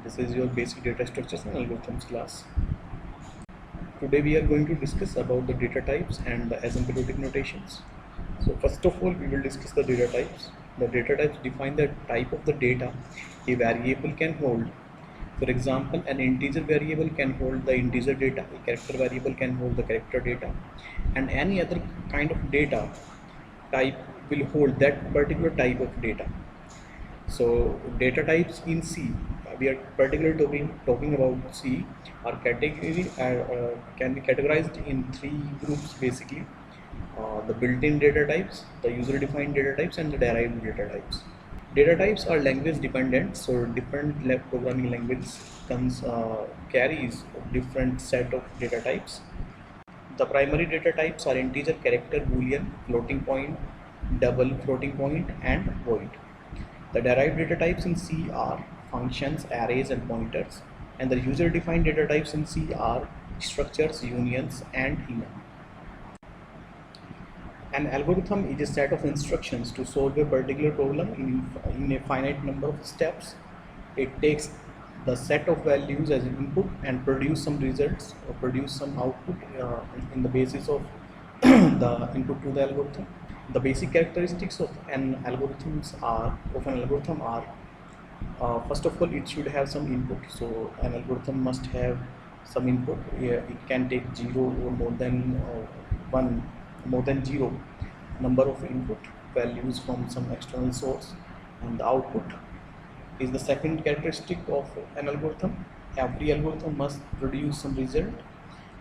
This is your basic data structures and algorithms class. Today we are going to discuss about the data types and the asymptotic notations. So first of all, we will discuss the data types. The data types define the type of the data a variable can hold. For example, an integer variable can hold the integer data, a character variable can hold the character data, and any other kind of data type will hold that particular type of data. So data types in C, we are particularly talking about C, are can be categorized in three groups basically. The built-in data types, the user-defined data types, and the derived data types. Data types are language dependent, so different programming language carries a different set of data types. The primary data types are integer, character, boolean, floating point, double floating point, and void. The derived data types in C are functions, arrays, and pointers, and the user-defined data types in C are structures, unions, and enum. An algorithm is a set of instructions to solve a particular problem in a finite number of steps. It takes the set of values as input and produce some results or produce some output in the basis of the input to the algorithm. The basic characteristics of an algorithm are first of all, it should have some input. So an algorithm must have some input. Yeah, it can take zero or more than zero number of input values from some external source, and the output is the second characteristic of an algorithm. Every algorithm must produce some result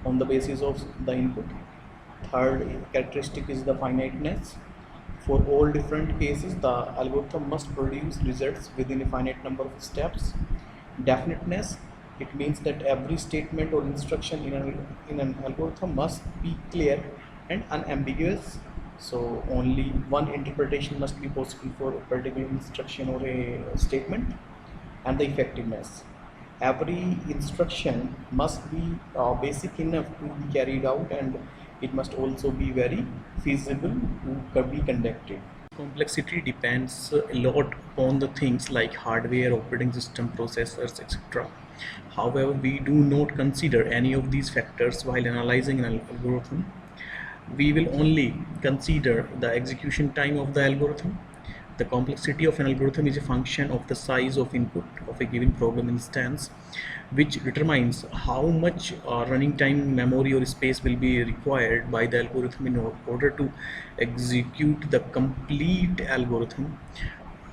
on the basis of the input. Third characteristic is the finiteness. For all different cases, the algorithm must produce results within a finite number of steps. Definiteness, it means that every statement or instruction in an algorithm must be clear and unambiguous. So only one interpretation must be possible for a particular instruction or a statement. And the effectiveness, every instruction must be basic enough to be carried out, and it must also be very feasible to be conducted. Complexity depends a lot upon the things like hardware, operating system, processors, etc. However, we do not consider any of these factors while analyzing an algorithm. We will only consider the execution time of the algorithm. The complexity of an algorithm is a function of the size of input of a given program instance, which determines how much running time, memory, or space will be required by the algorithm in order to execute the complete algorithm.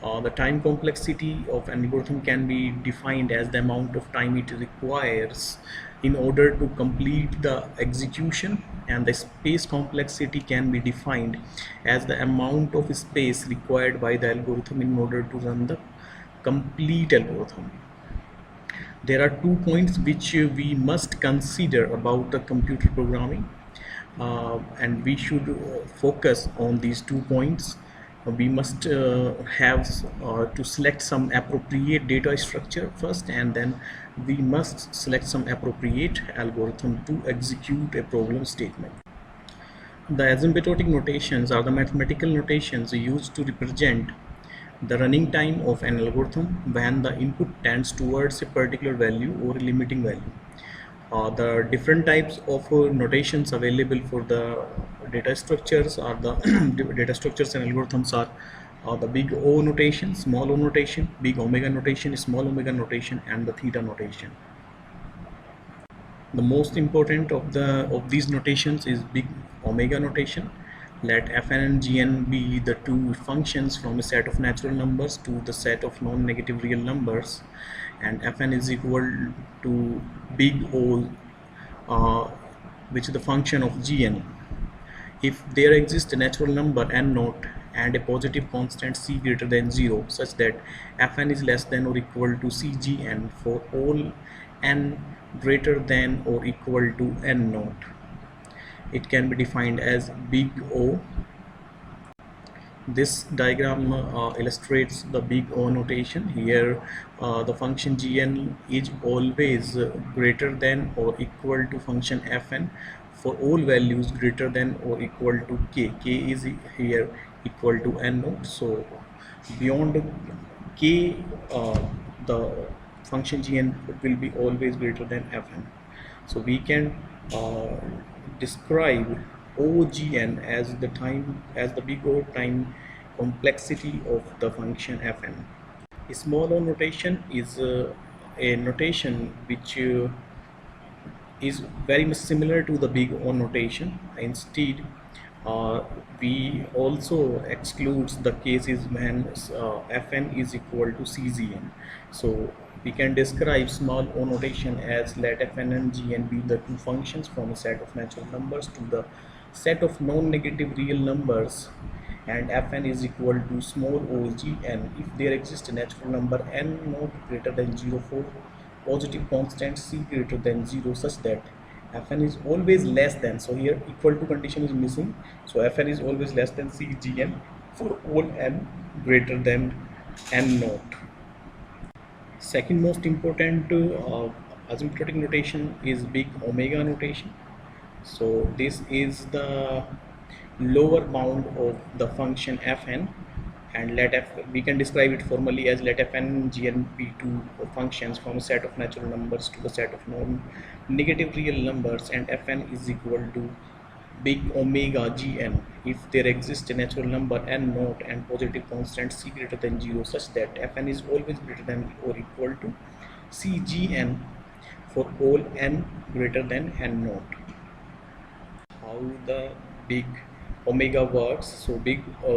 The time complexity of an algorithm can be defined as the amount of time it requires in order to complete the execution, and the space complexity can be defined as the amount of space required by the algorithm in order to run the complete algorithm. There are 2 points which we must consider about the computer programming, and we should focus on these 2 points. We must have to select some appropriate data structure first, and then we must select some appropriate algorithm to execute a program statement. The asymptotic notations are the mathematical notations used to represent the running time of an algorithm when the input tends towards a particular value or a limiting value. The different types of notations available for the data structures are the data structures and algorithms are the big O notation, small o notation, big omega notation, small omega notation, and the theta notation. The most important of these notations is big omega notation. Let fn and gn be the two functions from a set of natural numbers to the set of non-negative real numbers, and fn is equal to big O, which is the function of gn. If there exists a natural number n naught and a positive constant c greater than 0, such that fn is less than or equal to cgn for all n greater than or equal to n naught, it can be defined as big O. This diagram illustrates the big O notation. Here the function gn is always greater than or equal to function fn for all values greater than or equal to k. K is here equal to n naught. So beyond k, the function gn will be always greater than fn. So we can describe ogn as the big O time complexity of the function fn. A small O notation is a notation which is very much similar to the big O notation. Instead, we also excludes the cases when fn is equal to cgn. So we can describe small O notation as let fn and gn be the two functions from a set of natural numbers to the set of non-negative real numbers, and fn is equal to small o gn if there exists a natural number n not greater than 0 for positive constant c greater than 0 such that fn is always less than, so here equal to condition is missing, so fn is always less than c gn for all n greater than n naught. Second most important asymptotic notation is big omega notation. So this is the lower bound of the function fn, and we can describe it formally as let fn gn be two functions from a set of natural numbers to a set of non-negative real numbers, and fn is equal to big omega gn if there exists a natural number n naught and positive constant c greater than 0 such that fn is always greater than or equal to cgn for all n greater than n naught. How the big omega works? So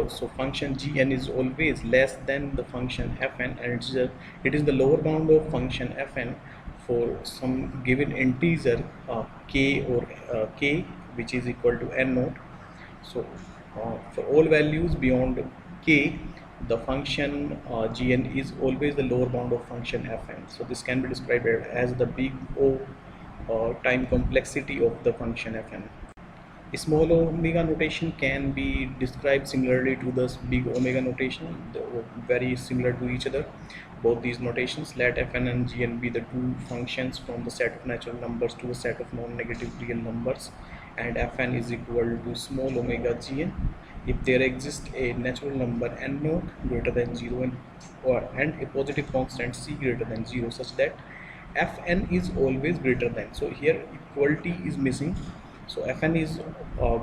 so function gn is always less than the function fn, and it is the lower bound of function fn for some given integer k or k which is equal to n naught. So for all values beyond k, the function gn is always the lower bound of function fn. So this can be described as the big O time complexity of the function fn. Small omega notation can be described similarly to the big omega notation. They are very similar to each other. Both these notations let fn and gn be the two functions from the set of natural numbers to a set of non-negative real numbers, and fn is equal to small omega gn if there exists a natural number n naught greater than 0 and a positive constant c greater than 0 such that fn is always greater than. So here equality is missing, so fn is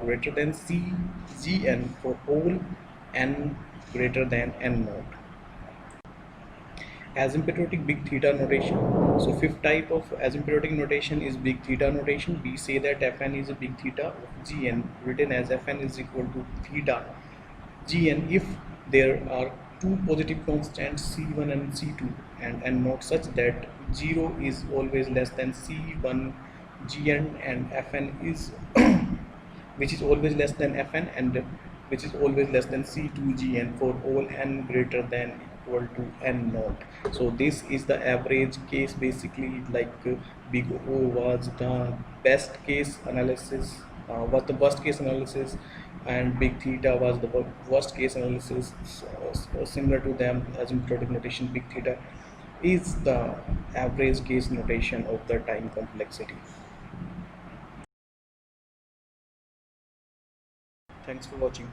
greater than cgn for all n greater than n naught. Asymptotic big theta notation. So fifth type of asymptotic notation is big theta notation. We say that fn is a big theta of gn written as fn is equal to theta gn if there are two positive constants c1 and c2 and n naught such that 0 is always less than c1 gn and fn is which is always less than fn and which is always less than c2 gn for all n greater than equal to n naught. So this is the average case basically, like big O was the best case analysis, was the worst case analysis, and big theta was the worst case analysis. So similar to them, asymptotic notation big theta is the average case notation of the time complexity. Thanks for watching.